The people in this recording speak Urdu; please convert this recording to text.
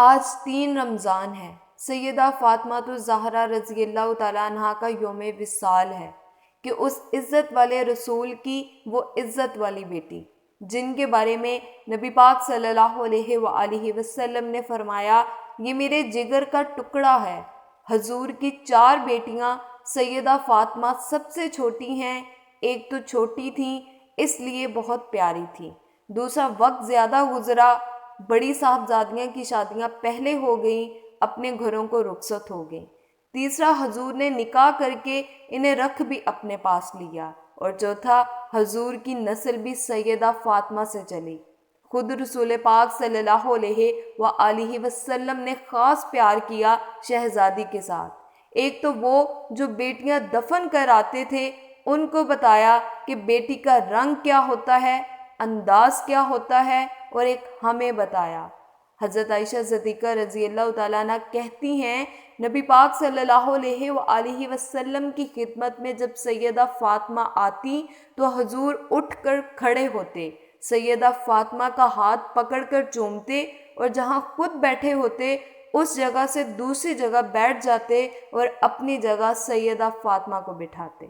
آج 3 رمضان ہے۔ سیدہ فاطمہ الزہرا رضی اللہ تعالیٰ عنہ کا یوم وصال ہے کہ اس عزت والے رسول کی وہ عزت والی بیٹی جن کے بارے میں نبی پاک صلی اللہ علیہ وآلہ وسلم نے فرمایا، یہ میرے جگر کا ٹکڑا ہے۔ حضور کی 4 بیٹیاں سیدہ فاطمہ سب سے چھوٹی ہیں، ایک تو چھوٹی تھیں اس لیے بہت پیاری تھی، دوسرا وقت زیادہ گزرا، بڑی صاحبزادیاں کی شادیاں پہلے ہو گئیں، اپنے گھروں کو رخصت ہو گئیں، تیسرا حضور نے نکاح کر کے انہیں رکھ بھی اپنے پاس لیا، اور چوتھا حضور کی نسل بھی سیدہ فاطمہ سے چلی۔ خود رسول پاک صلی اللہ علیہ وآلہ وسلم نے خاص پیار کیا شہزادی کے ساتھ۔ ایک تو وہ جو بیٹیاں دفن کر آتے تھے ان کو بتایا کہ بیٹی کا رنگ کیا ہوتا ہے، انداز کیا ہوتا ہے، اور ایک ہمیں بتایا۔ حضرت عائشہ صدیقہ رضی اللہ تعالیٰ عنہ کہتی ہیں، نبی پاک صلی اللہ علیہ وآلہ وسلم کی خدمت میں جب سیدہ فاطمہ آتی تو حضور اٹھ کر کھڑے ہوتے، سیدہ فاطمہ کا ہاتھ پکڑ کر چومتے، اور جہاں خود بیٹھے ہوتے اس جگہ سے دوسری جگہ بیٹھ جاتے اور اپنی جگہ سیدہ فاطمہ کو بٹھاتے۔